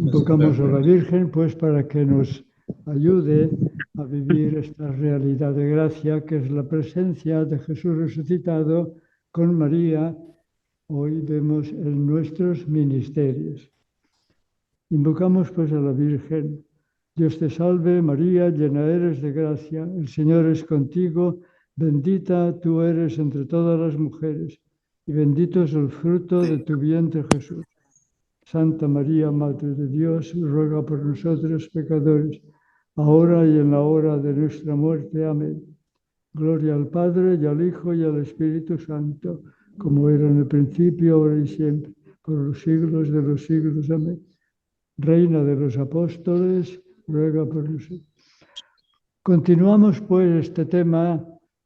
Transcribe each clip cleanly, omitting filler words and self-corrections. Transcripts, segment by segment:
Invocamos a la Virgen, pues, para que nos ayude a vivir esta realidad de gracia, que es la presencia de Jesús resucitado con María. Hoy vemos en nuestros ministerios. Invocamos, pues, a la Virgen. Dios te salve, María, llena eres de gracia, el Señor es contigo, bendita tú eres entre todas las mujeres, y bendito es el fruto de tu vientre, Jesús. Santa María, Madre de Dios, ruega por nosotros pecadores, ahora y en la hora de nuestra muerte. Amén. Gloria al Padre, y al Hijo, y al Espíritu Santo, como era en el principio, ahora y siempre, por los siglos de los siglos. Amén. Reina de los apóstoles, ruega por nosotros. Continuamos, pues, este tema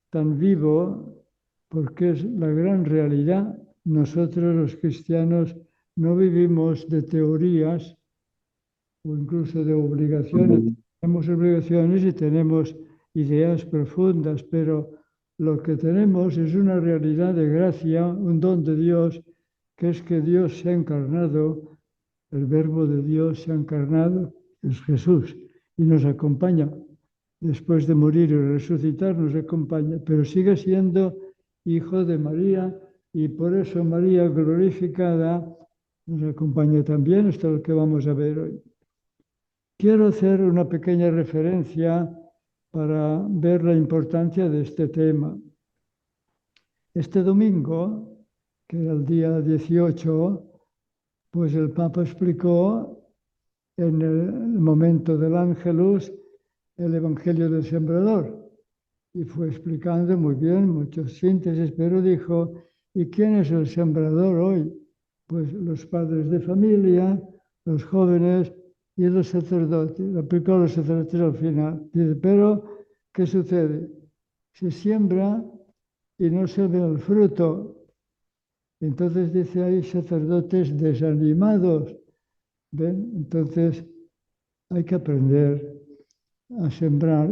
tan vivo, porque es la gran realidad. Nosotros, los cristianos, no vivimos de teorías o incluso de obligaciones. Tenemos obligaciones y tenemos ideas profundas, pero lo que tenemos es una realidad de gracia, un don de Dios, que es que Dios se ha encarnado, el Verbo de Dios se ha encarnado, es Jesús, y nos acompaña. Después de morir y resucitar, nos acompaña, pero sigue siendo hijo de María, y por eso María glorificada nos acompaña también. Esto es lo que vamos a ver hoy. Quiero hacer una pequeña referencia para ver la importancia de este tema. Este domingo, que era el día 18, pues el Papa explicó en el momento del Ángelus el Evangelio del Sembrador. Y fue explicando muy bien, muchas síntesis, pero dijo, ¿y quién es el sembrador hoy? Pues los padres de familia, los jóvenes y los sacerdotes. Aplicó a los sacerdotes al final. Dice, pero, ¿qué sucede? Se siembra y no se ve el fruto. Entonces dice, hay sacerdotes desanimados. ¿Ven? Entonces hay que aprender a sembrar.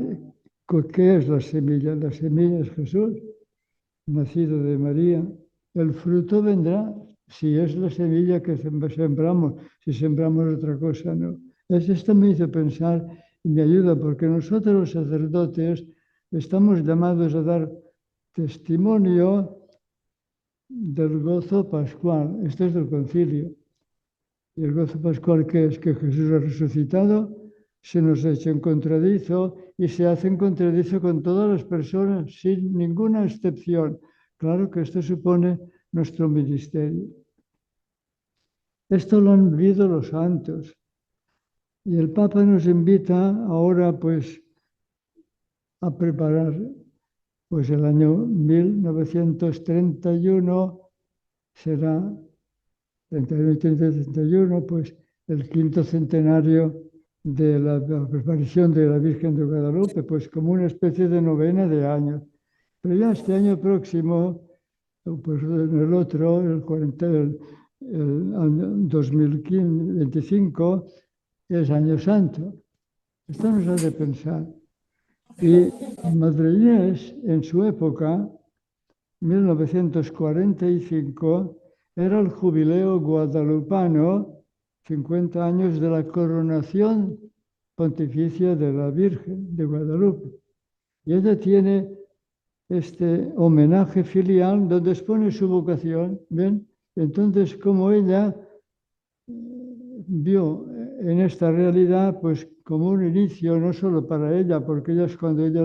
¿Qué es la semilla? La semilla es Jesús, nacido de María. El fruto vendrá si es la semilla que sembramos. Si sembramos otra cosa, no. Esto me hizo pensar y me ayuda, porque nosotros los sacerdotes estamos llamados a dar testimonio del gozo pascual. Esto es del concilio. Y el gozo pascual, ¿qué es? Que Jesús ha resucitado, se nos echa en contradizo y se hace en contradizo con todas las personas, sin ninguna excepción. Claro que esto supone nuestro ministerio. Esto lo han vivido los santos. Y el Papa nos invita ahora, pues, a preparar, pues el año 1931 será 31, pues el quinto centenario de la aparición de la Virgen de Guadalupe, pues como una especie de novena de años. Pero ya este año próximo, pues en el otro, el año 2025, es Año Santo. Esto nos hace pensar. Y Madre Inés, en su época, 1945, era el jubileo guadalupano, 50 años de la coronación pontificia de la Virgen de Guadalupe. Y ella tiene este homenaje filial donde expone su vocación, ¿ven? Entonces, como ella vio en esta realidad, pues como un inicio, no solo para ella, porque ella es cuando ella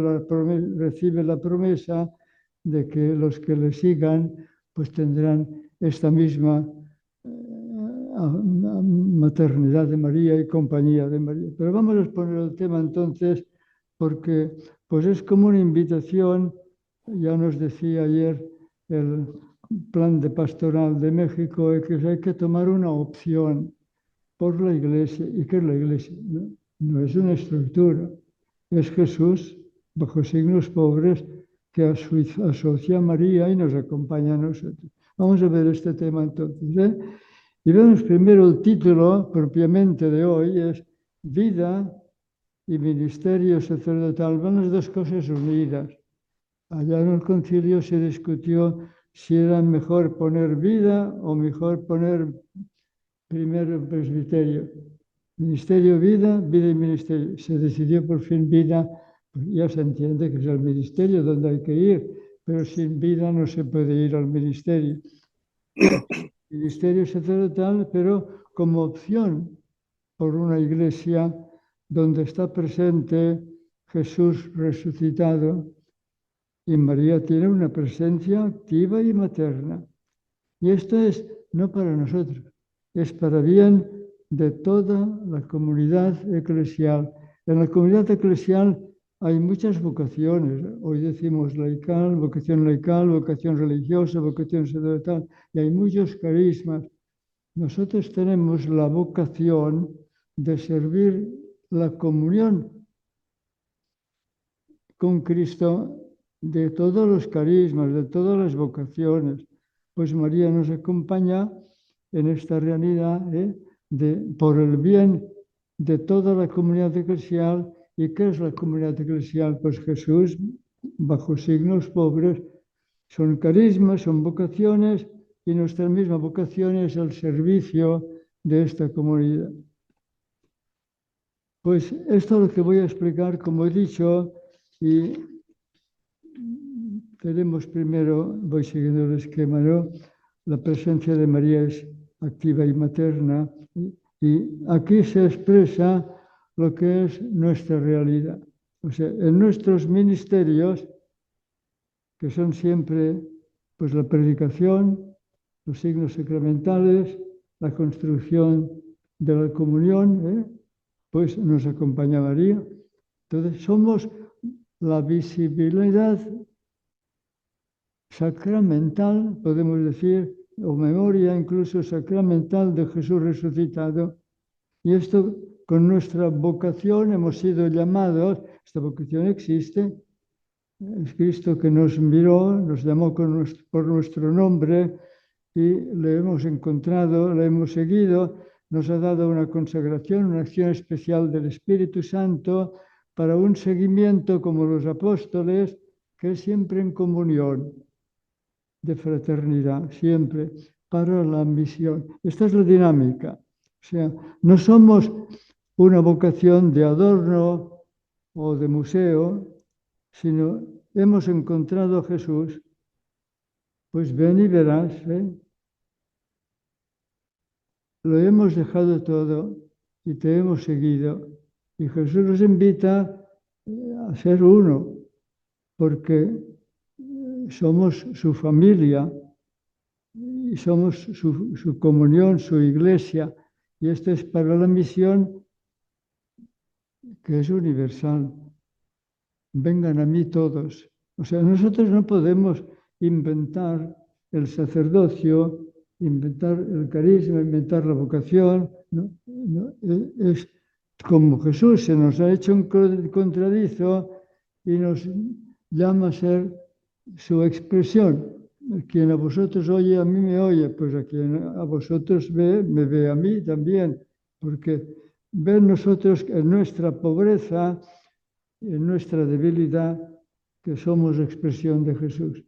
recibe la promesa de que los que le sigan, pues tendrán esta misma maternidad de María y compañía de María. Pero vamos a exponer el tema entonces, porque pues es como una invitación. Ya nos decía ayer el plan de pastoral de México, que hay que tomar una opción por la Iglesia. ¿Y qué es la Iglesia? No es una estructura, es Jesús bajo signos pobres que asocia a María y nos acompaña a nosotros. Vamos a ver este tema entonces. Y vemos primero el título propiamente de hoy, es Vida y Ministerio Sacerdotal. Van las dos cosas unidas. Allá en el concilio se discutió si era mejor poner vida o mejor poner primero el presbiterio. Ministerio, vida, vida y ministerio. Se decidió por fin vida, pues ya se entiende que es el ministerio donde hay que ir, pero sin vida no se puede ir al ministerio. Ministerio sacerdotal, pero como opción por una iglesia donde está presente Jesús resucitado y María tiene una presencia activa y materna. Y esto es no para nosotros, es para bien de toda la comunidad eclesial. En la comunidad eclesial hay muchas vocaciones. Hoy decimos vocación laical, vocación religiosa, vocación sacerdotal, y hay muchos carismas. Nosotros tenemos la vocación de servir la comunión con Cristo de todos los carismas, de todas las vocaciones. Pues María nos acompaña en esta realidad por el bien de toda la comunidad eclesial. ¿Y qué es la comunidad eclesial? Pues Jesús, bajo signos pobres, son carismas, son vocaciones, y nuestra misma vocación es el servicio de esta comunidad. Pues esto es lo que voy a explicar, como he dicho, y tenemos primero, voy siguiendo el esquema, ¿no? La presencia de María es activa y materna, y aquí se expresa lo que es nuestra realidad. O sea, en nuestros ministerios, que son siempre pues la predicación, los signos sacramentales, la construcción de la comunión, pues nos acompaña María. Entonces somos la visibilidad sacramental, podemos decir, o memoria incluso sacramental de Jesús resucitado. Y esto, con nuestra vocación, hemos sido llamados, esta vocación existe, es Cristo que nos miró, nos llamó por nuestro nombre y le hemos encontrado, le hemos seguido, nos ha dado una consagración, una acción especial del Espíritu Santo para un seguimiento como los apóstoles, que es siempre en comunión, de fraternidad, siempre para la misión. Esta es la dinámica. O sea, no somos una vocación de adorno o de museo, sino hemos encontrado a Jesús. Pues ven y verás, lo hemos dejado todo y te hemos seguido. Y Jesús nos invita a ser uno, porque somos su familia y somos su comunión, su iglesia. Y esto es para la misión que es universal. Vengan a mí todos. O sea, nosotros no podemos inventar el sacerdocio, inventar el carisma, inventar la vocación. No, es como Jesús se nos ha hecho un contradizo y nos llama a ser su expresión. Quien a vosotros oye, a mí me oye, pues a quien a vosotros ve, me ve a mí también, porque ven nosotros en nuestra pobreza, en nuestra debilidad, que somos expresión de Jesús.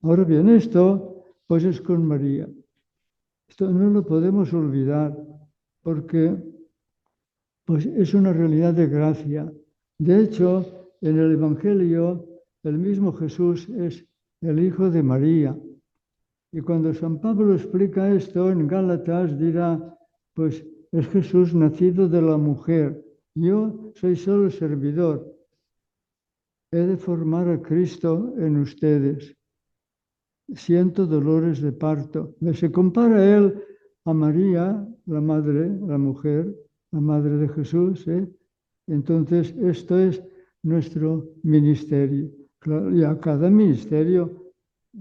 Ahora bien, esto pues es con María. Esto no lo podemos olvidar, porque pues es una realidad de gracia. De hecho, en el Evangelio, el mismo Jesús es el Hijo de María. Y cuando San Pablo explica esto en Gálatas, dirá, pues es Jesús nacido de la mujer. Yo soy solo servidor. He de formar a Cristo en ustedes. Siento dolores de parto. Se compara él a María, la madre, la mujer, la madre de Jesús. Entonces, esto es nuestro ministerio. Claro, y a cada ministerio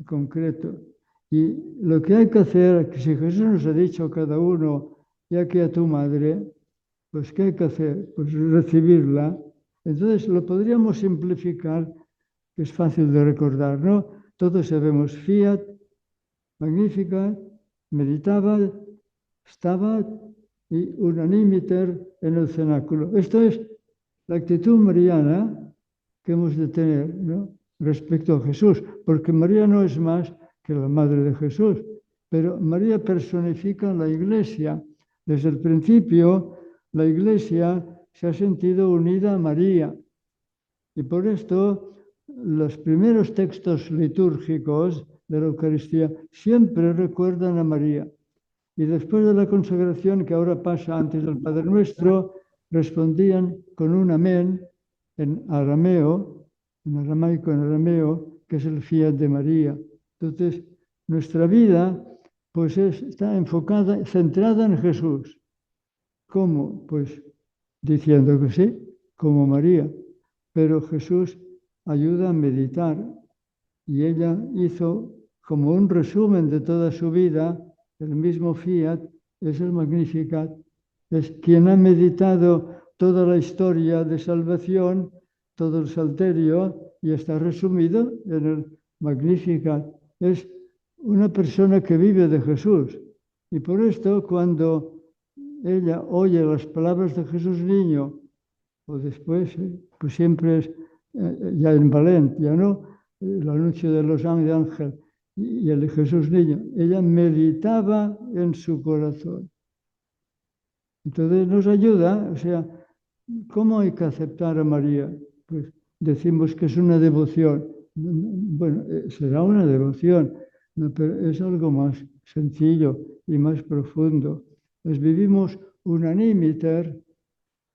concreto. Y lo que hay que hacer, que si Jesús nos ha dicho a cada uno, ya que a tu madre, pues ¿qué hay que hacer? Pues recibirla. Entonces lo podríamos simplificar, que es fácil de recordar, ¿no? Todos sabemos Fiat, Magnificat, Meditabat, Stabat y Unanimiter en el cenáculo. Esto es la actitud mariana que hemos de tener, ¿no?, respecto a Jesús, porque María no es más que la madre de Jesús, pero María personifica la Iglesia. Desde el principio, la Iglesia se ha sentido unida a María. Y por esto los primeros textos litúrgicos de la Eucaristía siempre recuerdan a María. Y después de la consagración, que ahora pasa antes del Padre Nuestro, respondían con un amén en arameo, en aramaico, en arameo, que es el fiat de María. Entonces, nuestra vida pues está enfocada, centrada en Jesús. ¿Cómo? Pues diciendo que sí, como María. Pero Jesús ayuda a meditar y ella hizo como un resumen de toda su vida, el mismo fiat, es el Magnificat. Es quien ha meditado toda la historia de salvación, todo el salterio, y está resumido en el Magnificat. Es una persona que vive de Jesús. Y por esto, cuando ella oye las palabras de Jesús niño, o después, pues siempre es ya en Valencia, ¿no? El anuncio de los ángeles y el de Jesús niño. Ella meditaba en su corazón. Entonces nos ayuda, o sea, ¿cómo hay que aceptar a María? Pues decimos que es una devoción. Bueno, será una devoción, no, pero es algo más sencillo y más profundo. Pues vivimos unanimiter,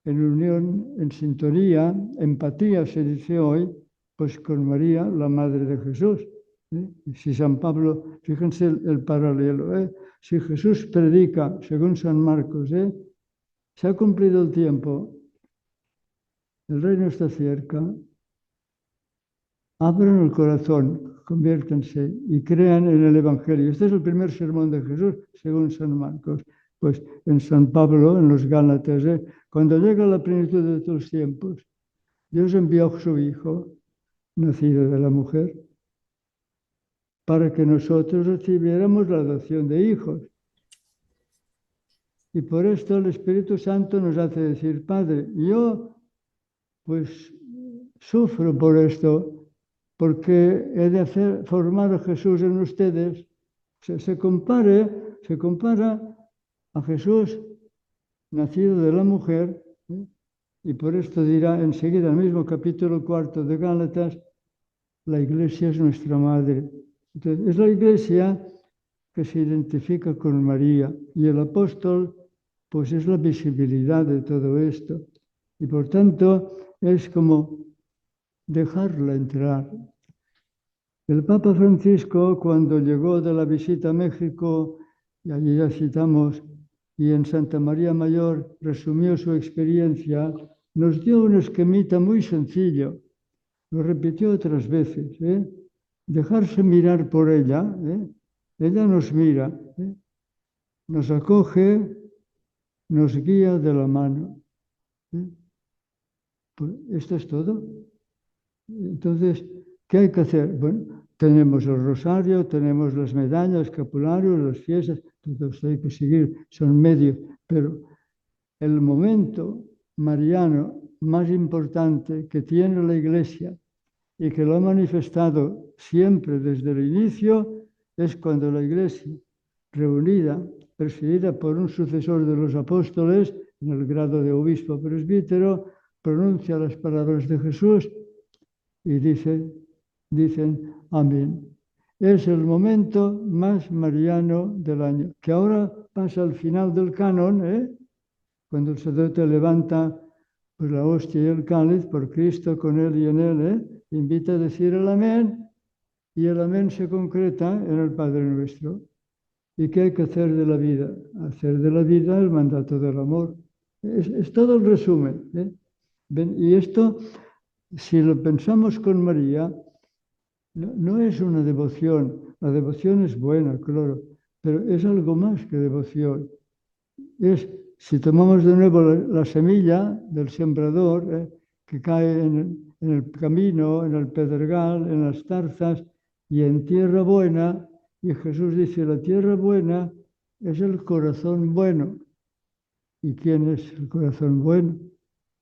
en unión, en sintonía, empatía se dice hoy, pues con María, la Madre de Jesús. Si San Pablo, fíjense el paralelo, si Jesús predica, según San Marcos, se ha cumplido el tiempo, el reino está cerca, abran el corazón, conviértanse y crean en el Evangelio. Este es el primer sermón de Jesús, según San Marcos. Pues en San Pablo, en los Gálatas, cuando llega la plenitud de los tiempos, Dios envió a su Hijo, nacido de la mujer, para que nosotros recibiéramos la adopción de hijos. Y por esto el Espíritu Santo nos hace decir, Padre, yo pues sufro por esto, porque he de formar a Jesús en ustedes. Se compara a Jesús nacido de la mujer, y por esto dirá enseguida, el mismo capítulo 4 de Gálatas, la Iglesia es nuestra madre. Entonces, es la Iglesia que se identifica con María, y el apóstol pues es la visibilidad de todo esto. Y por tanto es como dejarla entrar. El Papa Francisco, cuando llegó de la visita a México, y allí ya citamos, y en Santa María Mayor resumió su experiencia, nos dio un esquemita muy sencillo. Lo repitió otras veces. Dejarse mirar por ella. Ella nos mira, nos acoge, nos guía de la mano. Pues esto es todo. Entonces, ¿qué hay que hacer? Bueno, tenemos el rosario, tenemos las medallas, escapularios, las fiestas, todo esto hay que seguir, son medios, pero el momento mariano más importante que tiene la Iglesia y que lo ha manifestado siempre desde el inicio es cuando la Iglesia, reunida, presidida por un sucesor de los apóstoles, en el grado de obispo presbítero, pronuncia las palabras de Jesús y dicen amén. Es el momento más mariano del año, que ahora pasa al final del canon, cuando el sacerdote levanta pues, la hostia y el cáliz por Cristo, con él y en él, invita a decir el amén, y el amén se concreta en el Padre Nuestro. ¿Y qué hay que hacer de la vida? Hacer de la vida el mandato del amor. Es todo el resumen. Y esto, si lo pensamos con María, no es una devoción. La devoción es buena, claro, pero es algo más que devoción. Si tomamos de nuevo la semilla del sembrador, que cae en el camino, en el pedregal, en las zarzas y en tierra buena, y Jesús dice, la tierra buena es el corazón bueno. ¿Y quién es el corazón bueno?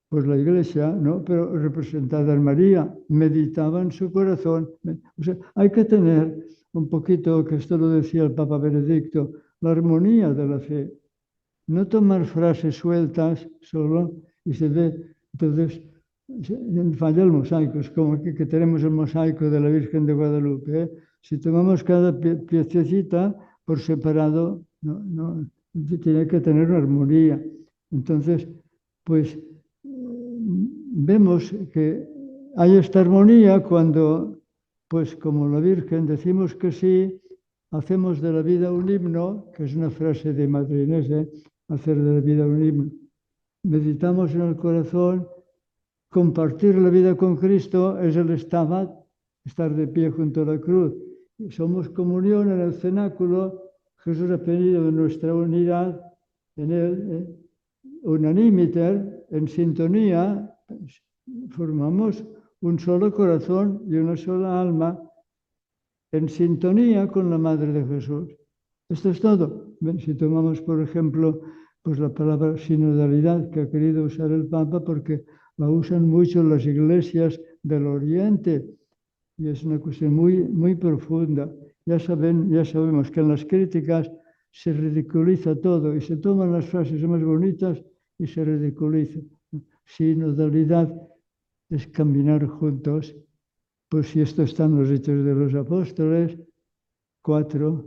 Pues la Iglesia, ¿no? Pero representada en María, meditaba en su corazón. O sea, hay que tener un poquito, que esto lo decía el Papa Benedicto, la armonía de la fe. No tomar frases sueltas solo y se ve, entonces, falla el mosaico, es como que tenemos el mosaico de la Virgen de Guadalupe, ¿eh? Si tomamos cada piececita por separado, no, tiene que tener una armonía. Entonces, pues vemos que hay esta armonía cuando, pues como la Virgen, decimos que sí, hacemos de la vida un himno, que es una frase de Madre Inés, hacer de la vida un himno. Meditamos en el corazón, compartir la vida con Cristo es el stabat, estar de pie junto a la cruz. Somos comunión en el cenáculo, Jesús ha pedido de nuestra unidad en él, unanimiter, en sintonía, formamos un solo corazón y una sola alma en sintonía con la Madre de Jesús. Esto es todo. Si tomamos, por ejemplo, pues la palabra sinodalidad que ha querido usar el Papa, porque la usan mucho las iglesias del Oriente y es una cuestión muy, muy profunda. Ya sabemos que en las críticas se ridiculiza todo y se toman las frases más bonitas y se ridiculiza. Sinodalidad es caminar juntos. Pues si esto está en los Hechos de los Apóstoles, 4,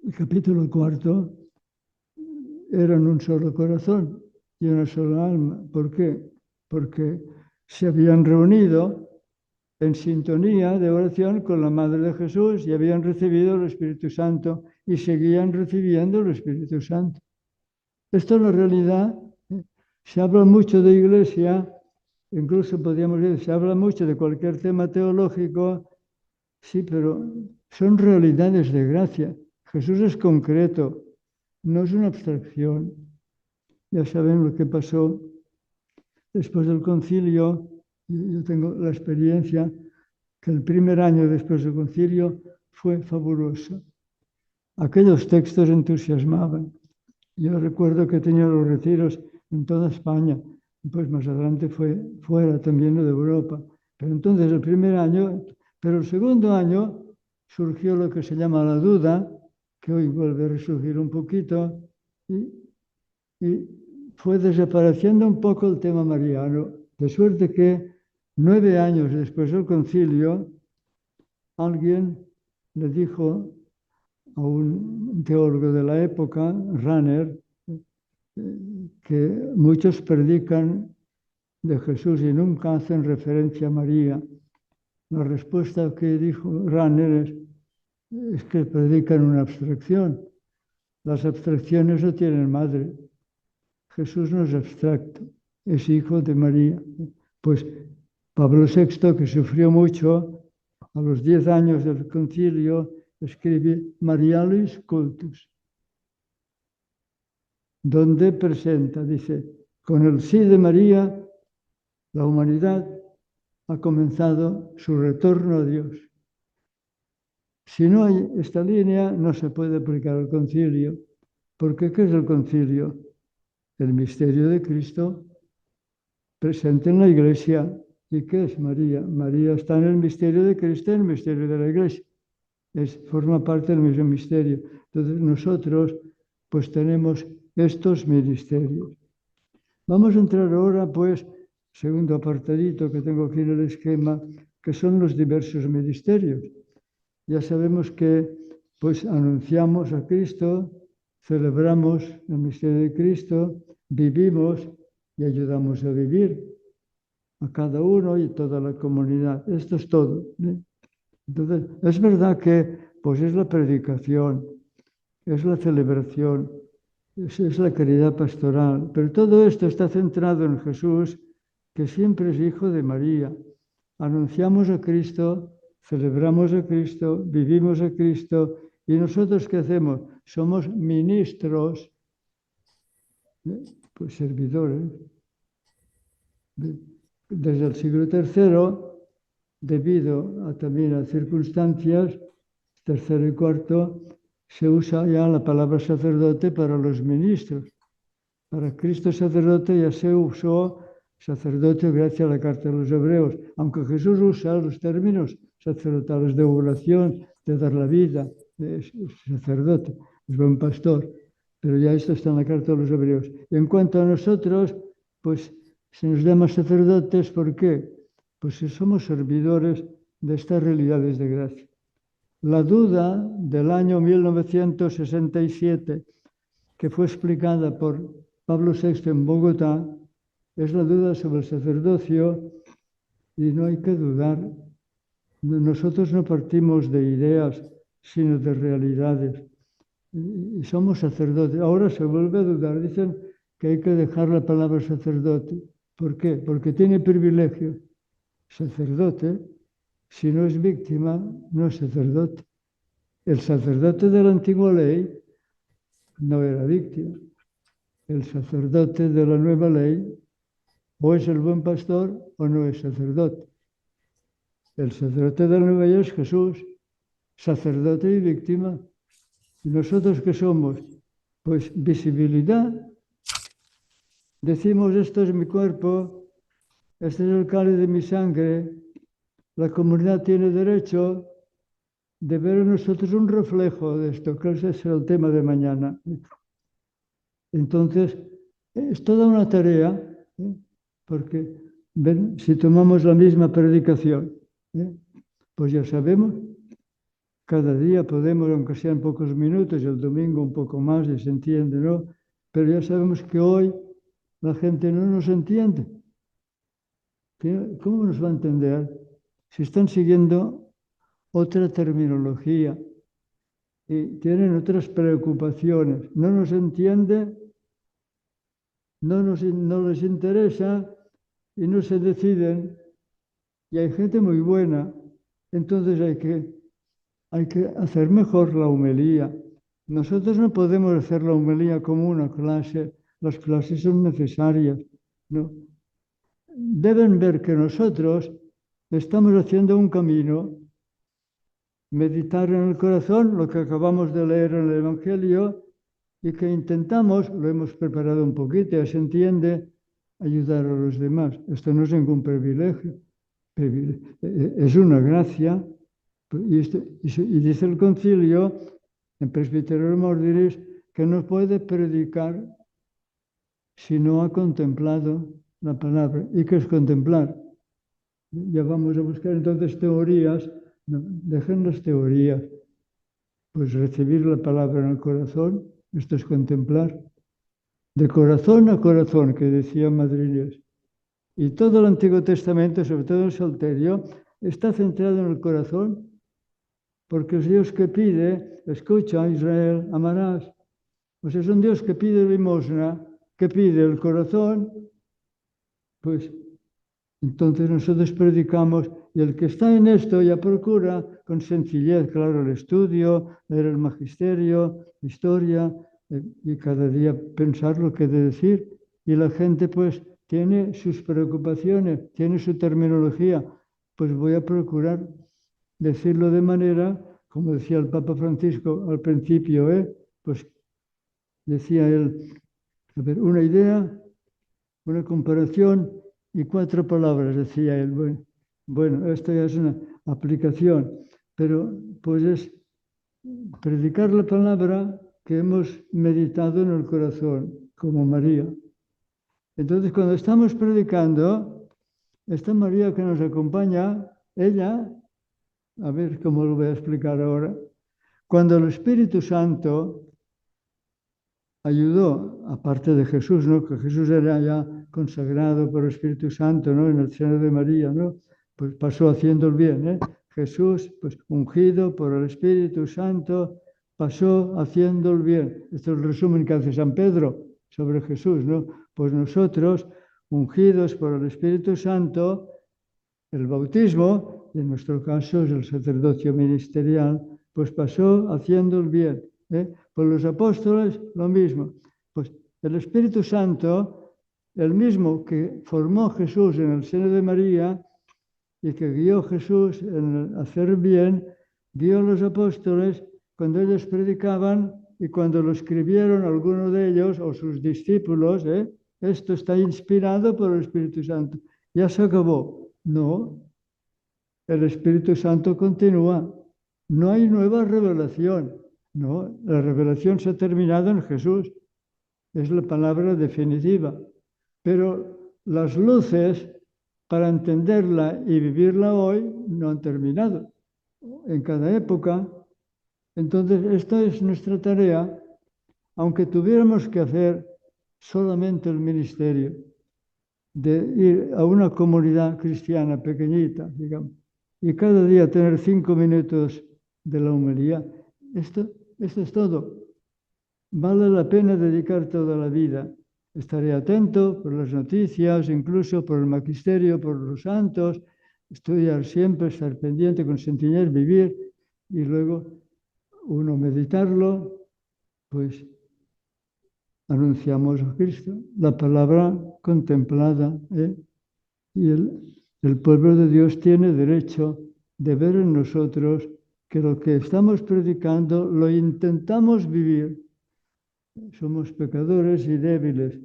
el capítulo 4, eran un solo corazón y una sola alma. ¿Por qué? Porque se habían reunido en sintonía de oración con la Madre de Jesús y habían recibido el Espíritu Santo y seguían recibiendo el Espíritu Santo. Esto es la realidad. Se habla mucho de iglesia, incluso podríamos decir, se habla mucho de cualquier tema teológico, sí, pero son realidades de gracia. Jesús es concreto, no es una abstracción. Ya saben lo que pasó después del concilio. Yo tengo la experiencia que el primer año después del concilio fue fabuloso. Aquellos textos entusiasmaban. Yo recuerdo que tenía los retiros en toda España, pues más adelante fue fuera también de Europa. Pero entonces el primer año, pero el segundo año surgió lo que se llama la duda, que hoy vuelve a resurgir un poquito, y fue desapareciendo un poco el tema mariano, de suerte que 9 años después del concilio, alguien le dijo a un teólogo de la época, Ranner, que muchos predican de Jesús y nunca hacen referencia a María. La respuesta que dijo Ranner es que predican una abstracción. Las abstracciones no tienen madre. Jesús no es abstracto, es hijo de María. Pues Pablo VI, que sufrió mucho, a los 10 años del concilio, escribe Marialis Cultus, donde presenta, dice, con el sí de María, la humanidad ha comenzado su retorno a Dios. Si no hay esta línea, no se puede aplicar el concilio, porque ¿qué es el concilio? El misterio de Cristo presente en la Iglesia. ¿Y qué es María? María está en el misterio de Cristo, en el misterio de la Iglesia. Forma parte del mismo misterio. Entonces nosotros pues tenemos estos ministerios. Vamos a entrar ahora pues, segundo apartadito que tengo aquí en el esquema, que son los diversos ministerios. Ya sabemos que pues anunciamos a Cristo, celebramos el misterio de Cristo, vivimos y ayudamos a vivir a cada uno y toda la comunidad. Esto es todo. Entonces, es verdad que pues es la predicación, es la celebración, es la caridad pastoral, pero todo esto está centrado en Jesús, que siempre es hijo de María. Anunciamos a Cristo, celebramos a Cristo, vivimos a Cristo, y nosotros ¿qué hacemos? Somos ministros, pues servidores. Desde el siglo III, debido también a circunstancias, tercero y cuarto, se usa ya la palabra sacerdote para los ministros. Para Cristo sacerdote ya se usó sacerdote gracias a la carta de los Hebreos, aunque Jesús usa los términos sacerdotales de oblación, de dar la vida, de sacerdote, es buen pastor. Pero ya esto está en la carta de los Hebreos. Y en cuanto a nosotros, pues se nos llama sacerdotes, ¿por qué? Pues si somos servidores de estas realidades de gracia. La duda del año 1967, que fue explicada por Pablo VI en Bogotá, es la duda sobre el sacerdocio, y no hay que dudar. Nosotros no partimos de ideas, sino de realidades. Y somos sacerdotes. Ahora se vuelve a dudar. Dicen que hay que dejar la palabra sacerdote. ¿Por qué? Porque tiene privilegio. Sacerdote, si no es víctima, no es sacerdote. El sacerdote de la antigua ley no era víctima. El sacerdote de la nueva ley o es el buen pastor o no es sacerdote. El sacerdote de la nueva ley es Jesús, sacerdote y víctima. ¿Y nosotros qué somos? Pues visibilidad. Decimos, esto es mi cuerpo, este es el cáliz de mi sangre. La comunidad tiene derecho de ver en nosotros un reflejo de esto, que ese es el tema de mañana. Entonces, es toda una tarea, porque ven, si tomamos la misma predicación, pues ya sabemos, cada día podemos, aunque sean pocos minutos, el domingo un poco más y se entiende, ¿no? Pero ya sabemos que hoy la gente no nos entiende. ¿Cómo nos va a entender si están siguiendo otra terminología y tienen otras preocupaciones? No nos entiende, no les interesa y no se deciden. Y hay gente muy buena, entonces hay que hacer mejor la homilía. Nosotros no podemos hacer la homilía como una clase, las clases son necesarias, ¿no? Deben ver que nosotros estamos haciendo un camino, meditar en el corazón, lo que acabamos de leer en el Evangelio, y que intentamos, lo hemos preparado un poquito, ya se entiende, ayudar a los demás. Esto no es ningún privilegio, es una gracia. Y dice el concilio, en Presbyterorum Ordinis, que no puede predicar si no ha contemplado la palabra. ¿Y qué es contemplar? Ya vamos a buscar entonces teorías. No, dejen las teorías. Pues recibir la palabra en el corazón, esto es contemplar. De corazón a corazón, que decía Madriles. Y todo el Antiguo Testamento, sobre todo el Salterio, está centrado en el corazón, porque es Dios que pide, escucha, Israel, amarás. Pues es un Dios que pide limosna, que pide el corazón, pues entonces nosotros predicamos, y el que está en esto ya procura con sencillez, claro, el estudio, leer el magisterio, historia, y cada día pensar lo que he de decir. Y la gente pues tiene sus preocupaciones, tiene su terminología, pues voy a procurar decirlo de manera, como decía el Papa Francisco al principio, pues decía él, a ver, una idea, una comparación y 4 palabras, decía él. Bueno, esto ya es una aplicación, pero pues es predicar la palabra que hemos meditado en el corazón, como María. Entonces, cuando estamos predicando, esta María que nos acompaña, ella, a ver cómo lo voy a explicar ahora, cuando el Espíritu Santo ayudó, aparte de Jesús, ¿no? Que Jesús era ya consagrado por el Espíritu Santo, ¿no? En el seno de María, ¿no? Pues pasó haciendo el bien, ¿eh? Jesús, pues ungido por el Espíritu Santo, pasó haciendo el bien. Este es el resumen que hace San Pedro sobre Jesús, ¿no? Pues nosotros, ungidos por el Espíritu Santo, el bautismo, en nuestro caso es el sacerdocio ministerial, pues pasó haciendo el bien. Por los apóstoles, lo mismo. Pues el Espíritu Santo, el mismo que formó Jesús en el seno de María y que guió a Jesús en el hacer bien, guió a los apóstoles cuando ellos predicaban y cuando lo escribieron algunos de ellos o sus discípulos, esto está inspirado por el Espíritu Santo. Ya se acabó. No, el Espíritu Santo continúa. No hay nueva revelación. No, la revelación se ha terminado en Jesús. Es la palabra definitiva. Pero las luces para entenderla y vivirla hoy no han terminado. En cada época. Entonces, esta es nuestra tarea, aunque tuviéramos que hacer solamente el ministerio de ir a una comunidad cristiana pequeñita, digamos, y cada día tener 5 minutos de la homilía. Esto es todo. Vale la pena dedicar toda la vida. Estaré atento por las noticias, incluso por el magisterio, por los santos, estudiar siempre, estar pendiente con sencillez, vivir y luego uno meditarlo, pues anunciamos a Cristo, la palabra contemplada. Y el pueblo de Dios tiene derecho de ver en nosotros que lo que estamos predicando lo intentamos vivir. Somos pecadores y débiles,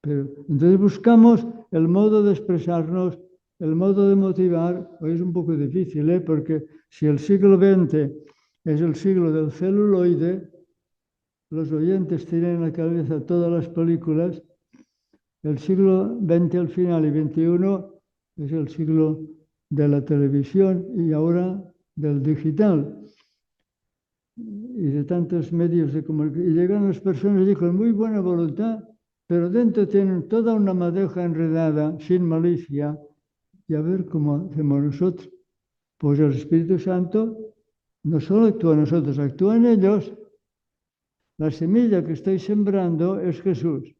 pero entonces buscamos el modo de expresarnos, el modo de motivar. Hoy es un poco difícil, porque si el siglo XX es el siglo del celuloide, los oyentes tienen en la cabeza todas las películas. El siglo XX al final y XXI es el siglo de la televisión y ahora del digital y de tantos medios de comunicación. Y llegan las personas con muy buena voluntad, pero dentro tienen toda una madeja enredada, sin malicia, y a ver cómo hacemos nosotros. Pues el Espíritu Santo no solo actúa en nosotros, actúa en ellos. La semilla que estoy sembrando es Jesús.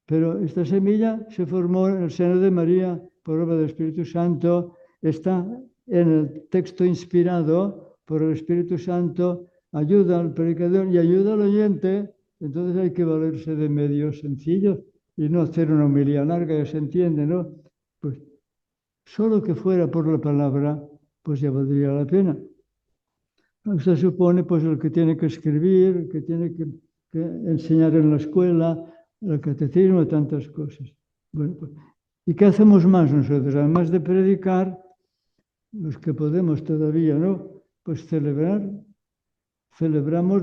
Pero esta semilla se formó en el seno de María por obra del Espíritu Santo, está en el texto inspirado por el Espíritu Santo, ayuda al predicador y ayuda al oyente. Entonces hay que valerse de medios sencillos y no hacer una homilía larga, ya se entiende, ¿no? Pues solo que fuera por la palabra, pues ya valdría la pena. Se supone pues el que tiene que escribir, el que tiene que enseñar en la escuela, el catecismo, tantas cosas. Bueno, pues, ¿y qué hacemos más nosotros? Además de predicar, los que podemos todavía, ¿no? Pues celebramos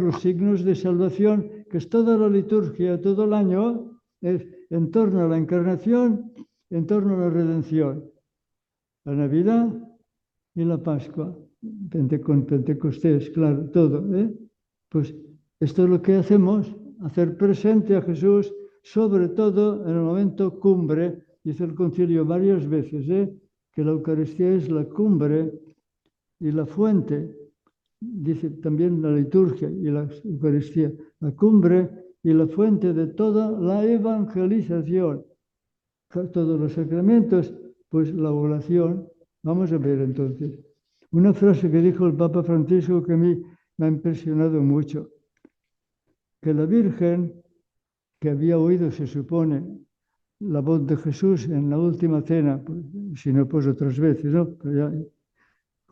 los signos de salvación, que es toda la liturgia, todo el año, es en torno a la encarnación, en torno a la redención. La Navidad y la Pascua, con Pentecostés, claro, todo. Pues esto es lo que hacemos, hacer presente a Jesús, sobre todo en el momento cumbre. Dice el concilio varias veces, que la Eucaristía es la cumbre y la fuente. Dice también la liturgia y la Eucaristía, la cumbre y la fuente de toda la evangelización. Todos los sacramentos, pues la oración. Vamos a ver entonces. Una frase que dijo el Papa Francisco que a mí me ha impresionado mucho. Que la Virgen, que había oído, se supone, la voz de Jesús en la última cena, pues, si no, pues otras veces, ¿no? Pero ya,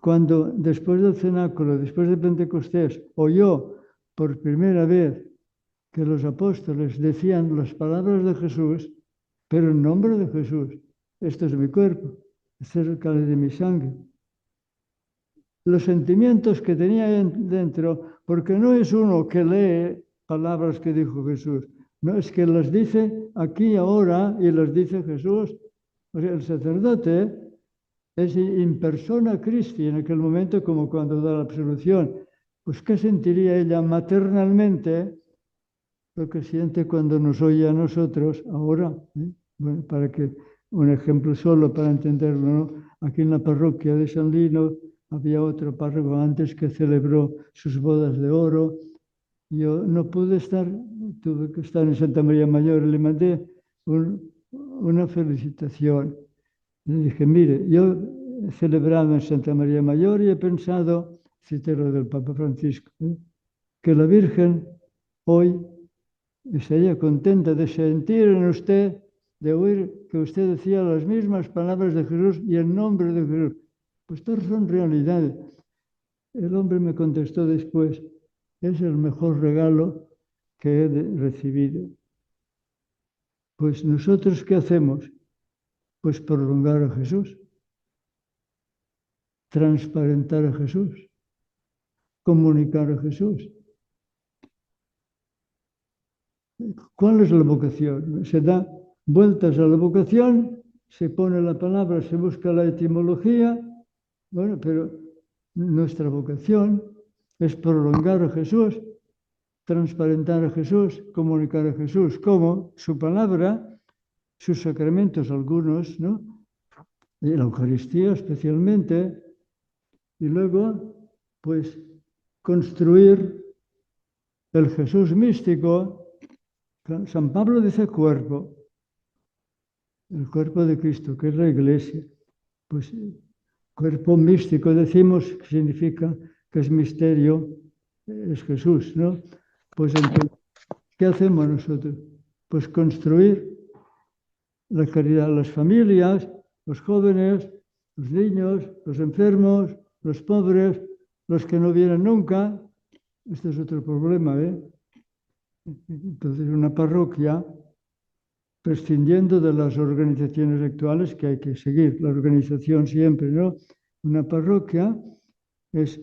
cuando después del cenáculo, después de Pentecostés, oyó por primera vez que los apóstoles decían las palabras de Jesús, pero en nombre de Jesús. Esto es mi cuerpo, este es el cáliz de mi sangre. Los sentimientos que tenía dentro, porque no es uno que lee palabras que dijo Jesús, no, es que las dice aquí ahora y las dice Jesús. O sea, el sacerdote es in persona Christi en aquel momento, como cuando da la absolución. Pues, ¿qué sentiría ella maternalmente? Lo que siente cuando nos oye a nosotros ahora. Bueno, para que un ejemplo solo para entenderlo, ¿no? Aquí en la parroquia de San Lino había otro párroco antes que celebró sus bodas de oro. Yo no pude estar, tuve que estar en Santa María Mayor, le mandé una felicitación. Le dije, mire, yo he celebrado en Santa María Mayor y he pensado, cité lo del Papa Francisco, que la Virgen hoy estaría contenta de sentir en usted, de oír que usted decía las mismas palabras de Jesús y en nombre de Jesús. Pues todas son realidades. El hombre me contestó después, es el mejor regalo que he recibido. Pues nosotros, ¿qué hacemos? Pues prolongar a Jesús, transparentar a Jesús, comunicar a Jesús. ¿Cuál es la vocación? Se da vueltas a la vocación, se pone la palabra, se busca la etimología, bueno, pero nuestra vocación es prolongar a Jesús, transparentar a Jesús, comunicar a Jesús, como su palabra, sus sacramentos algunos, ¿no? Y la Eucaristía especialmente, y luego, pues, construir el Jesús místico. San Pablo dice cuerpo, el cuerpo de Cristo, que es la Iglesia. Pues cuerpo místico decimos, que significa que es misterio, es Jesús, ¿no? Pues entonces, ¿qué hacemos nosotros? Pues construir la caridad, las familias, los jóvenes, los niños, los enfermos, los pobres, los que no vienen nunca. Este es otro problema, ¿eh? Entonces, una parroquia, prescindiendo de las organizaciones actuales que hay que seguir, la organización siempre, ¿no? Una parroquia es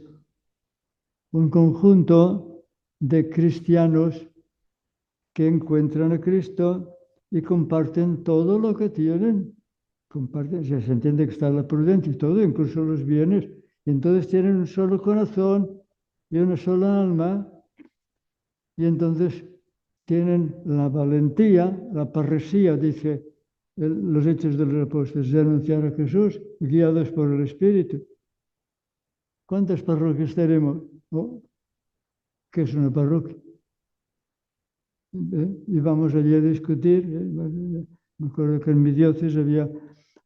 un conjunto de cristianos que encuentran a Cristo y comparten todo lo que tienen. Comparten, se entiende que está la prudencia y todo, incluso los bienes. Y entonces tienen un solo corazón y una sola alma. Y entonces tienen la valentía, la parresía, dice los Hechos de los Apóstoles, de anunciar a Jesús guiados por el Espíritu. ¿Cuántas parroquias tenemos? Oh, ¿qué es una parroquia? Y vamos allí a discutir. Me acuerdo que en mi diócesis había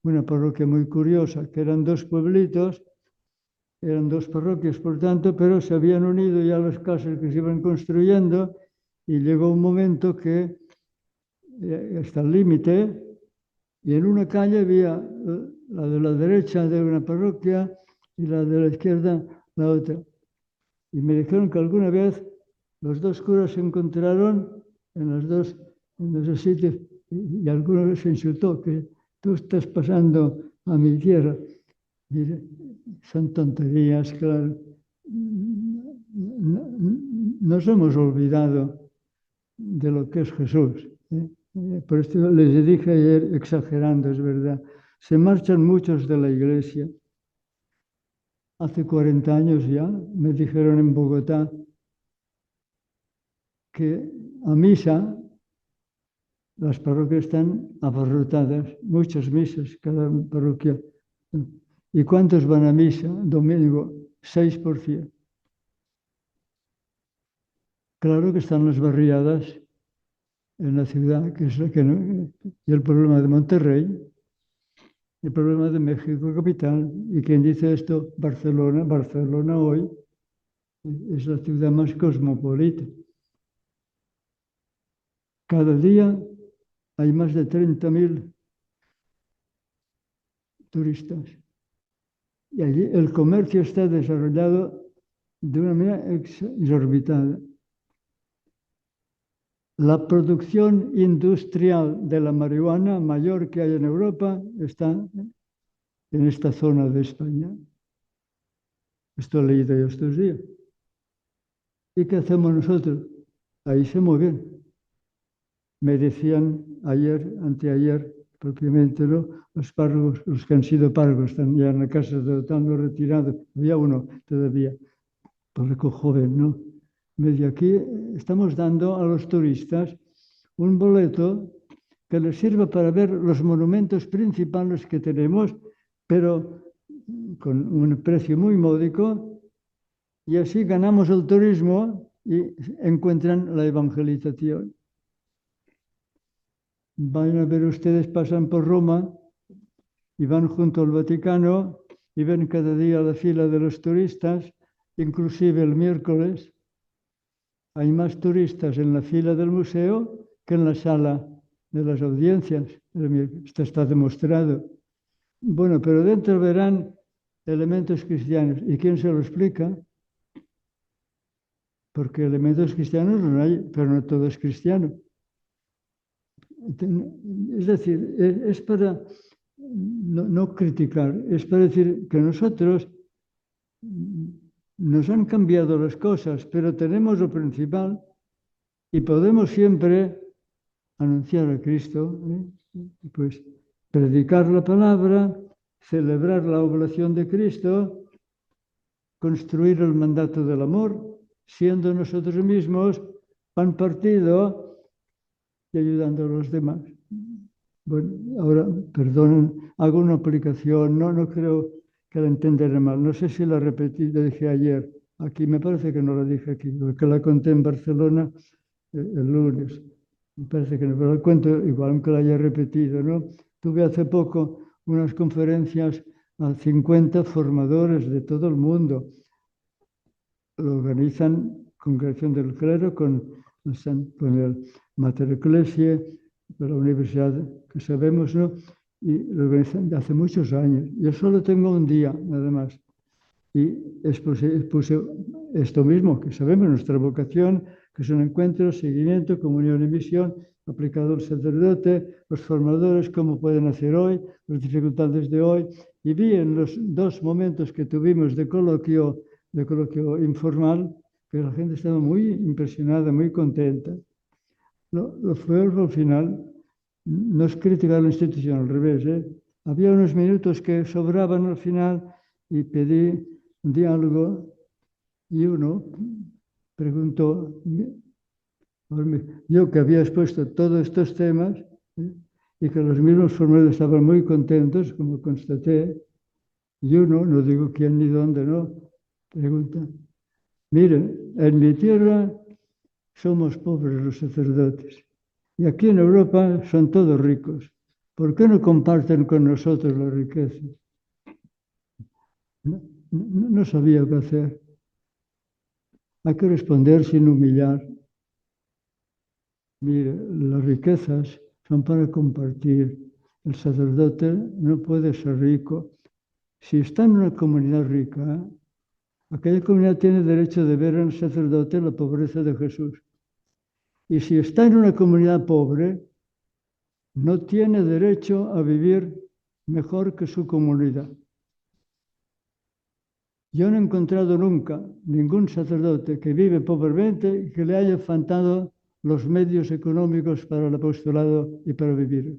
una parroquia muy curiosa, que eran dos pueblitos, eran dos parroquias, por tanto, pero se habían unido ya las casas que se iban construyendo y llegó un momento que hasta el límite, y en una calle había la de la derecha de una parroquia y la de la izquierda la otra. Y me dijeron que alguna vez los dos curas se encontraron en los sitios y alguna vez se insultó que tú estás pasando a mi tierra. Y son tonterías, claro. Nos hemos olvidado de lo que es Jesús. Por esto les dije ayer, exagerando, es verdad, se marchan muchos de la iglesia. Hace 40 años ya me dijeron en Bogotá que a misa las parroquias están abarrotadas, muchas misas, cada parroquia. ¿Y cuántos van a misa? Domingo, 6%. Claro que están las barriadas en la ciudad, que es la que no, y el problema de Monterrey, el problema de México capital, y quien dice esto, Barcelona. Barcelona hoy es la ciudad más cosmopolita. Cada día hay más de 30.000 turistas. Y allí el comercio está desarrollado de una manera exorbitada. La producción industrial de la marihuana mayor que hay en Europa está en esta zona de España. Esto he leído yo estos días. ¿Y qué hacemos nosotros? Ahí se mueven. Me decían ayer, anteayer, propiamente, ¿no? Los párrocos, los que han sido párrocos, están ya en la casa de están retirados. Había uno todavía, párroco joven, ¿no? Me decía, aquí estamos dando a los turistas un boleto que les sirva para ver los monumentos principales que tenemos, pero con un precio muy módico, y así ganamos el turismo y encuentran la evangelización. Vayan a ver ustedes, pasan por Roma y van junto al Vaticano y ven cada día la fila de los turistas, inclusive el miércoles. Hay más turistas en la fila del museo que en la sala de las audiencias. Esto está demostrado. Bueno, pero dentro verán elementos cristianos. ¿Y quién se lo explica? Porque elementos cristianos no hay, pero no todo es cristiano. Es decir, es para no criticar, es para decir que nosotros nos han cambiado las cosas, pero tenemos lo principal y podemos siempre anunciar a Cristo, pues predicar la palabra, celebrar la oblación de Cristo, construir el mandato del amor, siendo nosotros mismos pan partido y ayudando a los demás. Bueno, ahora, perdón, hago una aplicación, no creo que la entenderé mal, no sé si la repetí, la dije ayer, aquí me parece que no la dije aquí, porque la conté en Barcelona el lunes, me parece que no, pero la cuento igual, aunque la haya repetido, ¿no? Tuve hace poco unas conferencias a 50 formadores de todo el mundo, lo organizan Congregación del Clero con el Mater Ecclesiae de la universidad que sabemos, ¿no? Y lo organizan hace muchos años. Yo solo tengo un día, nada más. Y puse esto mismo, que sabemos, nuestra vocación, que son encuentros, seguimiento, comunión y misión, aplicado al sacerdote, los formadores, cómo pueden hacer hoy, las dificultades de hoy. Y vi en los 2 momentos que tuvimos de coloquio informal, que la gente estaba muy impresionada, muy contenta. Lo peor al final no es criticar la institución, al revés. Había unos minutos que sobraban al final y pedí un diálogo y uno preguntó, yo que había expuesto todos estos temas y que los mismos formadores estaban muy contentos, como constaté, y uno, no digo quién ni dónde, no, pregunta, miren, en mi tierra somos pobres los sacerdotes y aquí en Europa son todos ricos. ¿Por qué no comparten con nosotros la riqueza? No sabía qué hacer. Hay que responder sin humillar. Mire, las riquezas son para compartir. El sacerdote no puede ser rico. Si está en una comunidad rica, aquella comunidad tiene derecho de ver en el sacerdote la pobreza de Jesús. Y si está en una comunidad pobre, no tiene derecho a vivir mejor que su comunidad. Yo no he encontrado nunca ningún sacerdote que vive pobremente y que le haya faltado los medios económicos para el apostolado y para vivir.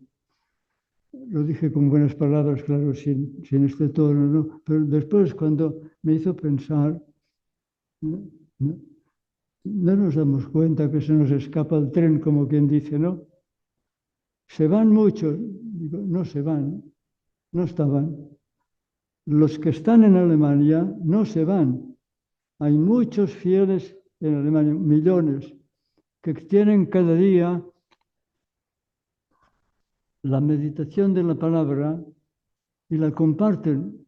Lo dije con buenas palabras, claro, sin este tono, ¿no? Pero después, cuando me hizo pensar, no nos damos cuenta que se nos escapa el tren, como quien dice, ¿no? Se van muchos, digo, no se van, no estaban. Los que están en Alemania no se van. Hay muchos fieles en Alemania, millones, que tienen cada día la meditación de la palabra y la comparten.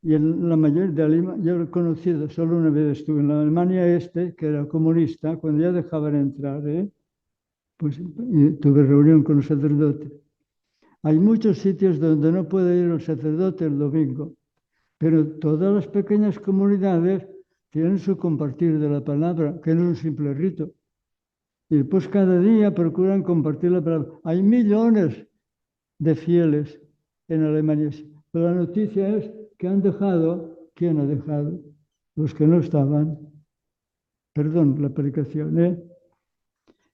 Y en la mayoría de Alemania, yo lo he conocido, solo una vez estuve en la Alemania Este, que era comunista, cuando ya dejaban entrar, pues tuve reunión con los sacerdotes. Hay muchos sitios donde no puede ir el sacerdote el domingo, pero todas las pequeñas comunidades tienen su compartir de la palabra, que no es un simple rito. Y después cada día procuran compartir la palabra. Hay millones de fieles en Alemania. Pero la noticia es que han dejado, ¿quién ha dejado? Los que no estaban. Perdón, la predicación,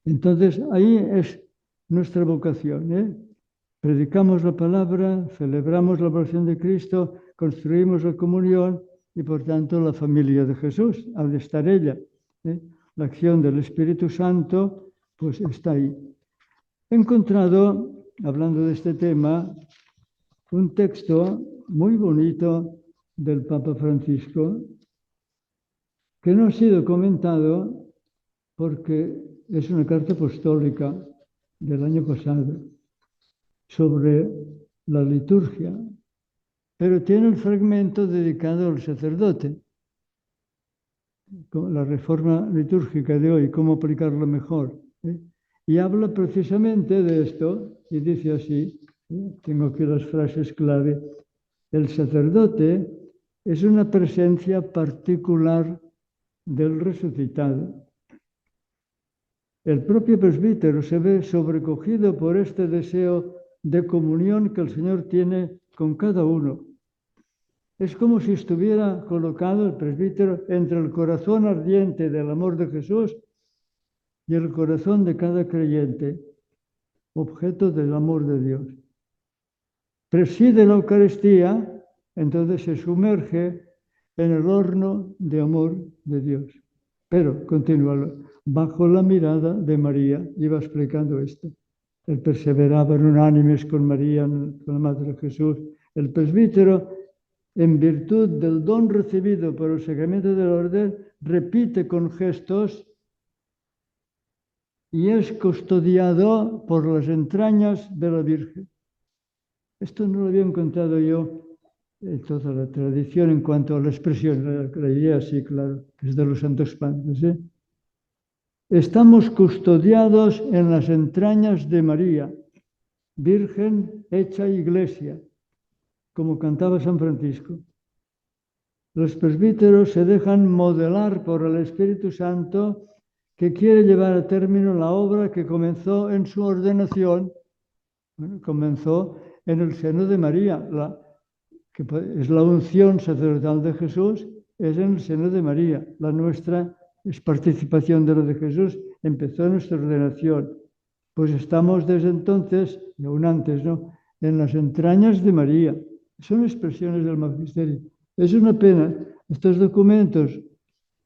Entonces, ahí es nuestra vocación, Predicamos la palabra, celebramos la oración de Cristo, construimos la comunión y, por tanto, la familia de Jesús, al estar ella. La acción del Espíritu Santo, pues está ahí. He encontrado, hablando de este tema, un texto muy bonito del Papa Francisco que no ha sido comentado porque es una carta apostólica del año pasado sobre la liturgia, pero tiene el fragmento dedicado al sacerdote, la reforma litúrgica de hoy, cómo aplicarlo mejor. Y habla precisamente de esto y dice así, tengo aquí las frases clave, el sacerdote es una presencia particular del resucitado. El propio presbítero se ve sobrecogido por este deseo de comunión que el Señor tiene con cada uno. Es como si estuviera colocado el presbítero entre el corazón ardiente del amor de Jesús y el corazón de cada creyente, objeto del amor de Dios. Preside la Eucaristía, entonces se sumerge en el horno de amor de Dios. Pero, continúa, bajo la mirada de María, iba explicando esto. Él perseveraba en unánimes con María, con la Madre de Jesús. El presbítero, en virtud del don recibido por el sacramento del orden, repite con gestos y es custodiado por las entrañas de la Virgen. Esto no lo había encontrado yo en toda la tradición en cuanto a la expresión, la idea sí, claro, que es de los santos padres. Estamos custodiados en las entrañas de María, Virgen hecha iglesia, como cantaba San Francisco. Los presbíteros se dejan modelar por el Espíritu Santo que quiere llevar a término la obra que comenzó en su ordenación. Bueno, comenzó en el seno de María, que es la unción sacerdotal de Jesús, es en el seno de María. La nuestra es participación de lo de Jesús, empezó en nuestra ordenación. Pues estamos desde entonces, y aún antes, ¿no?, en las entrañas de María. Son expresiones del magisterio. Es una pena, estos documentos,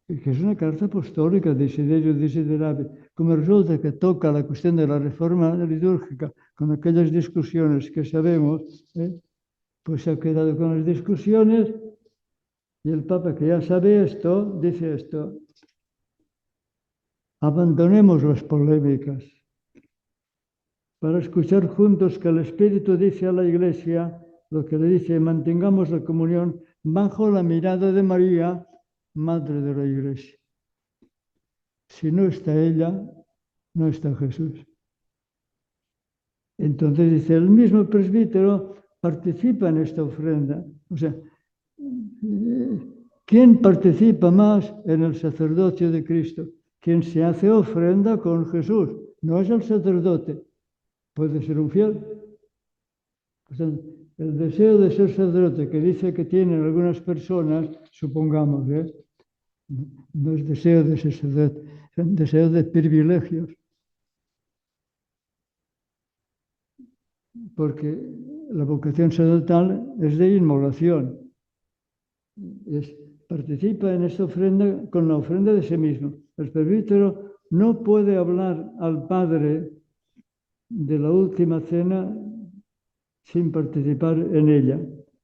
que es una carta apostólica de Desiderio Desiderabile, como resulta que toca la cuestión de la reforma litúrgica con aquellas discusiones que sabemos, pues se ha quedado con las discusiones y el Papa, que ya sabe esto, dice esto: abandonemos las polémicas para escuchar juntos que el Espíritu dice a la Iglesia lo que le dice: mantengamos la comunión bajo la mirada de María, Madre de la Iglesia. Si no está ella, no está Jesús. Entonces dice, el mismo presbítero participa en esta ofrenda. O sea, ¿quién participa más en el sacerdocio de Cristo? Quien se hace ofrenda con Jesús. No es el sacerdote. Puede ser un fiel. O sea, el deseo de ser sacerdote que dice que tienen algunas personas, supongamos, no es deseo de ser sacerdote, es deseo de privilegios. Porque la vocación sacerdotal es de inmolación. Participa en esta ofrenda con la ofrenda de sí mismo. El presbítero no puede hablar al Padre de la última cena sin participar en ella.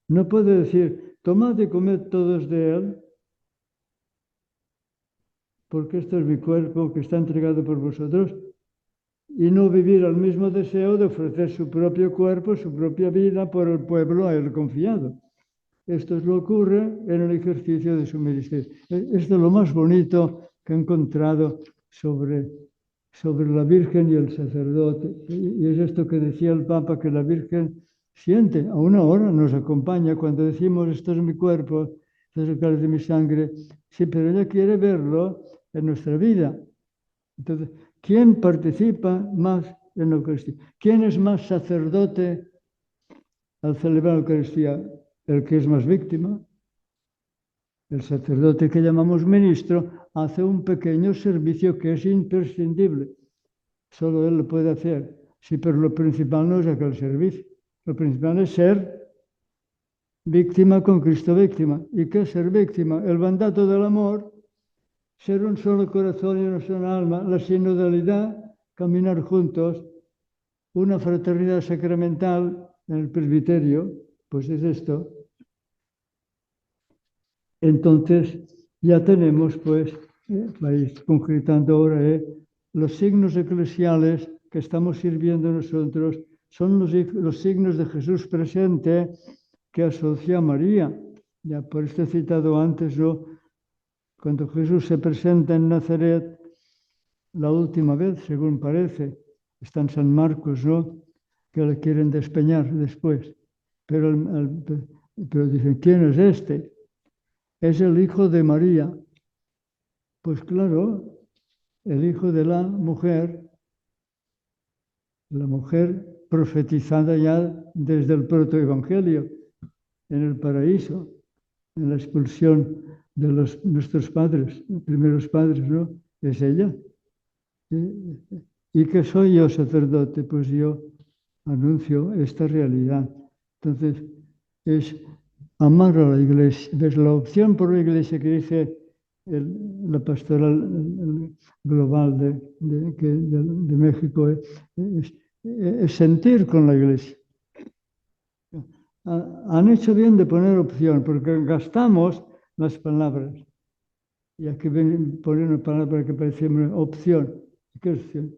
No puede decir, tomad y comed todos de él, porque esto es mi cuerpo que está entregado por vosotros, y no vivir al mismo deseo de ofrecer su propio cuerpo, su propia vida por el pueblo a él confiado. Esto es lo que ocurre en el ejercicio de su ministerio. Es de lo más bonito que he encontrado sobre la Virgen y el sacerdote. Y es esto que decía el Papa, que la Virgen siente, aún ahora nos acompaña cuando decimos, esto es mi cuerpo, esto es el cáliz de mi sangre. Sí, pero ella quiere verlo en nuestra vida. Entonces, ¿quién participa más en la Eucaristía? ¿Quién es más sacerdote al celebrar la Eucaristía? El que es más víctima. El sacerdote que llamamos ministro hace un pequeño servicio que es imprescindible. Solo él lo puede hacer. Sí, pero lo principal no es aquel servicio. Lo principal es ser víctima con Cristo víctima. ¿Y qué es ser víctima? El mandato del amor, ser un solo corazón y una sola alma, la sinodalidad, caminar juntos, una fraternidad sacramental en el presbiterio, pues es esto. Entonces ya tenemos, pues, para ir concretando ahora, los signos eclesiales que estamos sirviendo nosotros son los signos de Jesús presente que asocia a María. Ya por esto he citado antes, cuando Jesús se presenta en Nazaret la última vez, según parece, está en San Marcos, que le quieren despeñar después. Pero dicen, ¿quién es este? Es el hijo de María. Pues claro, el hijo de la mujer profetizada ya desde el protoevangelio en el paraíso. en la expulsión de nuestros padres, primeros padres, ¿no? Es ella. ¿Y qué soy yo, sacerdote? Pues yo anuncio esta realidad. Entonces, es amar a la iglesia. ¿Ves? La opción por la iglesia que dice la pastoral global de México es sentir con la iglesia. Han hecho bien de poner opción, porque gastamos las palabras. Y aquí poner una palabra que parece una opción. ¿Qué es opción?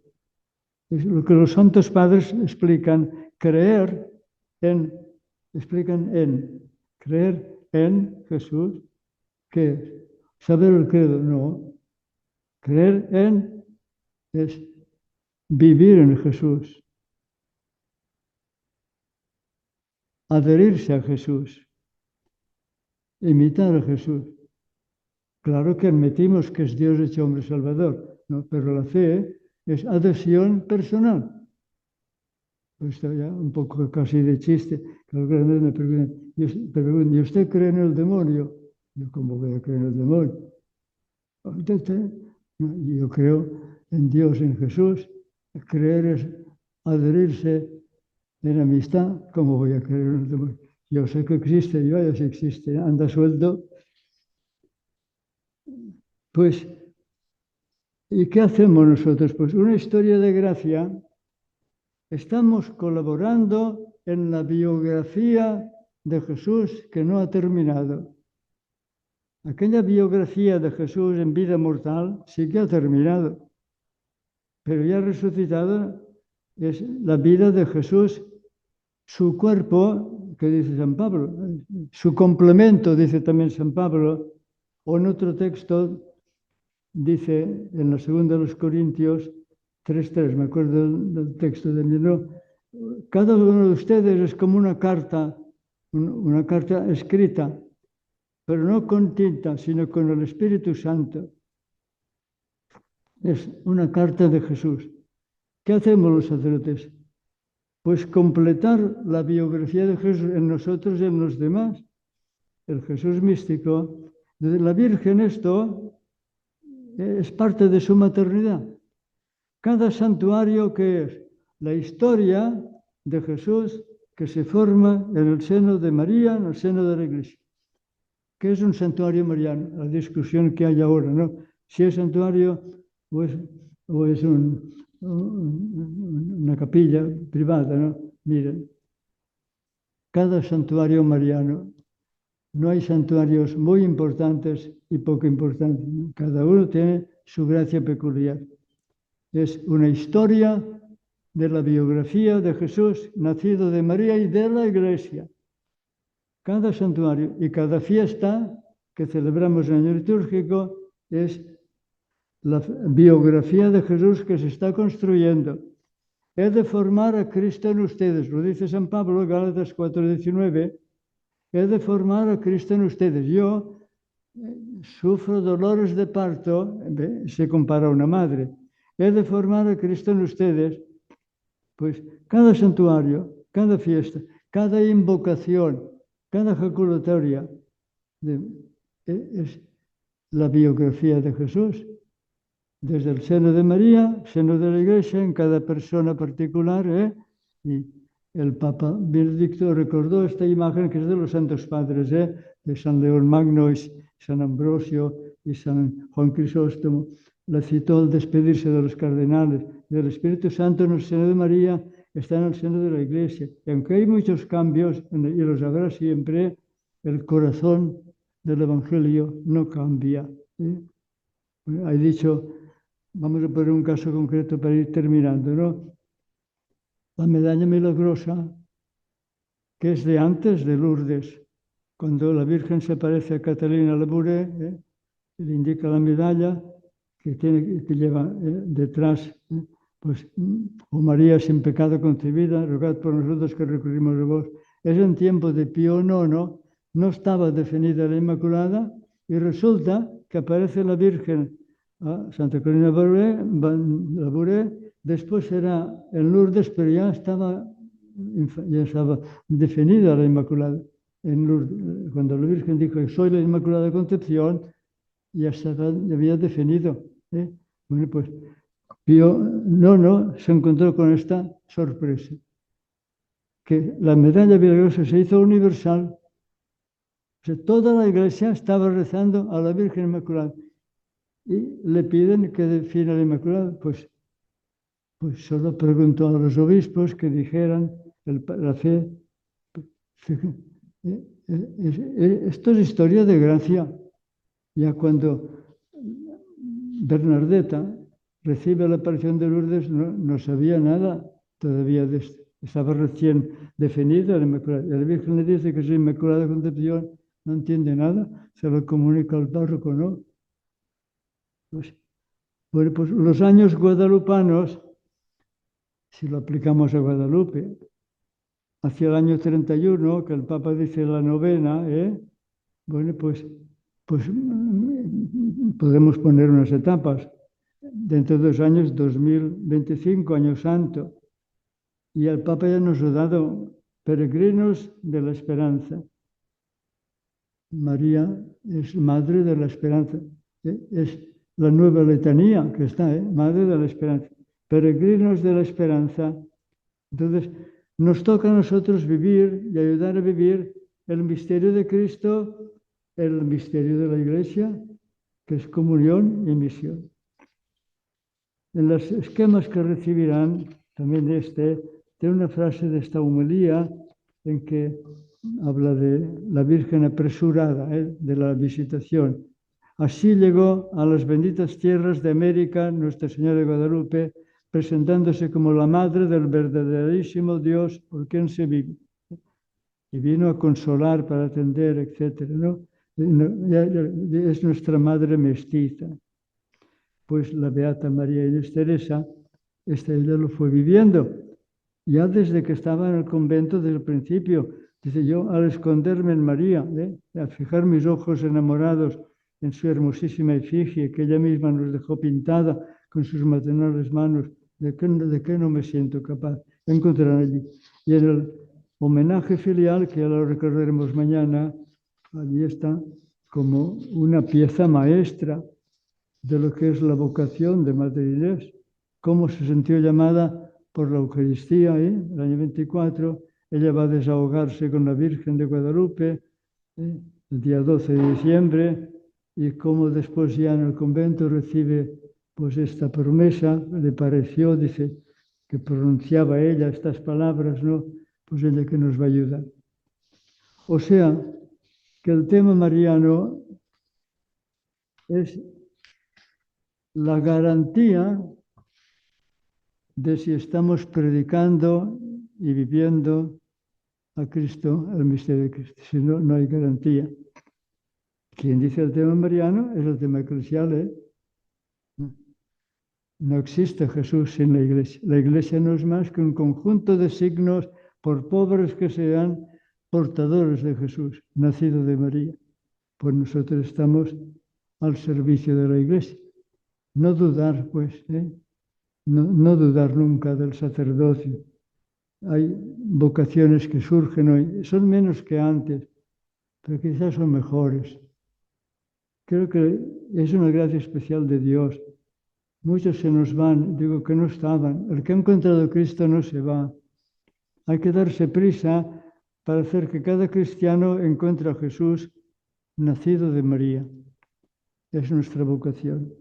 Es lo que los santos padres explican, creer en creer en Jesús. ¿Qué es? ¿Saber el credo? No. Creer en es vivir en Jesús, adherirse a Jesús, imitar a Jesús. Claro que admitimos que es Dios hecho hombre salvador, ¿no? Pero la fe es adhesión personal. Esto ya un poco casi de chiste. Claro que me preguntan, ¿y usted cree en el demonio? Yo, ¿cómo voy a creer en el demonio? Yo creo en Dios, en Jesús. Creer es adherirse en amistad. ¿Cómo voy a creer en el demonio? Yo sé que existe, yo ya sé que existe, anda suelto. Pues, ¿y qué hacemos nosotros? Pues una historia de gracia. Estamos colaborando en la biografía de Jesús que no ha terminado. Aquella biografía de Jesús en vida mortal sí que ha terminado, pero ya resucitado es la vida de Jesús, su cuerpo, que dice San Pablo, su complemento, dice también San Pablo, o en otro texto dice en la segunda de los Corintios 3:3, me acuerdo del texto de Miró, cada uno de ustedes es como una carta escrita, pero no con tinta, sino con el Espíritu Santo. Es una carta de Jesús. ¿Qué hacemos los sacerdotes? Pues completar la biografía de Jesús en nosotros y en los demás. El Jesús místico. Desde la Virgen esto es parte de su maternidad. Cada santuario que es la historia de Jesús que se forma en el seno de María, en el seno de la Iglesia. ¿Qué es un santuario mariano? La discusión que hay ahora, ¿no? Si es santuario o es una capilla privada, ¿no? Miren, cada santuario mariano, no hay santuarios muy importantes y poco importantes, ¿no? Cada uno tiene su gracia peculiar. Es una historia de la biografía de Jesús, nacido de María y de la Iglesia. Cada santuario y cada fiesta que celebramos en el año litúrgico es la biografía de Jesús que se está construyendo. He de formar a Cristo en ustedes, lo dice San Pablo, Gálatas 4:19. He de formar a Cristo en ustedes. Yo sufro dolores de parto, se compara a una madre. He de formar a Cristo en ustedes. Pues cada santuario, cada fiesta, cada invocación, cada ejaculatoria es la biografía de Jesús. Desde el seno de María, seno de la Iglesia, en cada persona particular. Y el Papa Benedicto recordó esta imagen que es de los santos padres, de San León Magno y San Ambrosio y San Juan Crisóstomo. La citó al despedirse de los cardenales. El Espíritu Santo en el seno de María está en el seno de la Iglesia. Y aunque hay muchos cambios, y los habrá siempre, el corazón del Evangelio no cambia. He dicho, vamos a poner un caso concreto para ir terminando, ¿no? La medalla milagrosa, que es de antes de Lourdes, cuando la Virgen se parece a Catalina Labouré, le indica la medalla que lleva detrás, pues, oh María sin pecado concebida, rogad por nosotros que recurrimos a vos. Es en tiempo de Pío IX, no estaba definida la Inmaculada, y resulta que aparece la Virgen a Santa Catalina Labouré, después era en Lourdes, pero ya estaba definida la Inmaculada. en Lourdes, cuando la Virgen dijo que soy la Inmaculada Concepción, ya había definido. Bueno, pues Pío IX se encontró con esta sorpresa, que la medalla milagrosa se hizo universal. O sea, toda la Iglesia estaba rezando a la Virgen Inmaculada y le piden que defina la Inmaculada. Pues solo preguntó a los obispos que dijeran la fe. Esto es historia de gracia. Ya cuando Bernardeta recibe la aparición de Lourdes, no sabía nada todavía de esto. Estaba recién definida la Inmaculada. Y la Virgen le dice que es Inmaculada Concepción, no entiende nada, se lo comunica al párroco, ¿no? Bueno, pues los años guadalupanos, si lo aplicamos a Guadalupe, hacia el año 31, que el Papa dice la novena, bueno, pues podemos poner unas etapas. Dentro de 2 años, 2025, año santo. Y el Papa ya nos ha dado peregrinos de la esperanza. María es madre de la esperanza. Es la nueva letanía que está, madre de la esperanza. Peregrinos de la esperanza. Entonces, nos toca a nosotros vivir y ayudar a vivir el misterio de Cristo, el misterio de la Iglesia, que es comunión y misión. En los esquemas que recibirán, también tiene una frase de esta homilía en que habla de la Virgen apresurada, de la visitación. Así llegó a las benditas tierras de América Nuestra Señora de Guadalupe, presentándose como la madre del verdaderísimo Dios por quien se vive. Y vino a consolar, para atender, etc., ¿no? Es nuestra madre mestiza. Pues la Beata María Inés Teresa, ella lo fue viviendo, ya desde que estaba en el convento desde el principio. Dice, yo al esconderme en María, a fijar mis ojos enamorados en su hermosísima efigie que ella misma nos dejó pintada con sus maternales manos, ¿de qué no me siento capaz? Encontrarán allí. Y en el homenaje filial, que ya lo recordaremos mañana, allí está como una pieza maestra de lo que es la vocación de Madre Inés, cómo se sintió llamada por la Eucaristía, el año 24, ella va a desahogarse con la Virgen de Guadalupe, el día 12 de diciembre, y cómo después ya en el convento recibe pues esta promesa, le pareció, dice, que pronunciaba ella estas palabras, ¿no? Pues ella que nos va a ayudar. O sea, que el tema mariano es la garantía de si estamos predicando y viviendo a Cristo, el misterio de Cristo. Si no, no hay garantía. Quien dice el tema mariano es el tema eclesial. No existe Jesús sin la Iglesia. La Iglesia no es más que un conjunto de signos, por pobres que sean, portadores de Jesús, nacido de María. Pues nosotros estamos al servicio de la Iglesia. No dudar, pues, no dudar nunca del sacerdocio. Hay vocaciones que surgen hoy, son menos que antes, pero quizás son mejores. Creo que es una gracia especial de Dios. Muchos se nos van, digo que no estaban. El que ha encontrado a Cristo no se va. Hay que darse prisa para hacer que cada cristiano encuentre a Jesús nacido de María. Es nuestra vocación.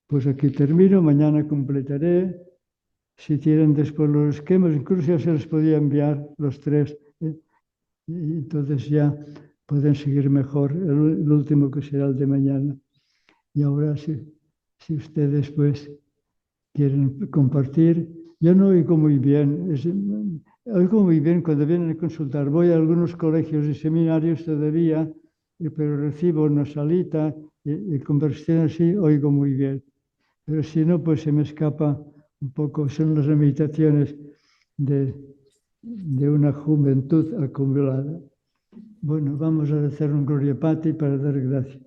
Pues aquí termino, mañana completaré. Si tienen después los esquemas, incluso ya se les podía enviar los 3. Y entonces ya pueden seguir mejor el último, que será el de mañana. Y ahora si ustedes pues quieren compartir, yo no oigo muy bien. Oigo muy bien cuando vienen a consultar. Voy a algunos colegios y seminarios todavía, pero recibo una salita y conversación así, oigo muy bien. Pero si no, pues se me escapa un poco. Son las limitaciones de una juventud acumulada. Bueno, vamos a hacer un Gloria Patri para dar gracias.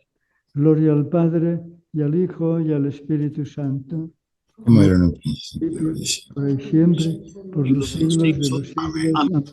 Gloria al Padre, y al Hijo, y al Espíritu Santo. Como era en un principio, Ahora y siempre, por los siglos de los siglos. Amén.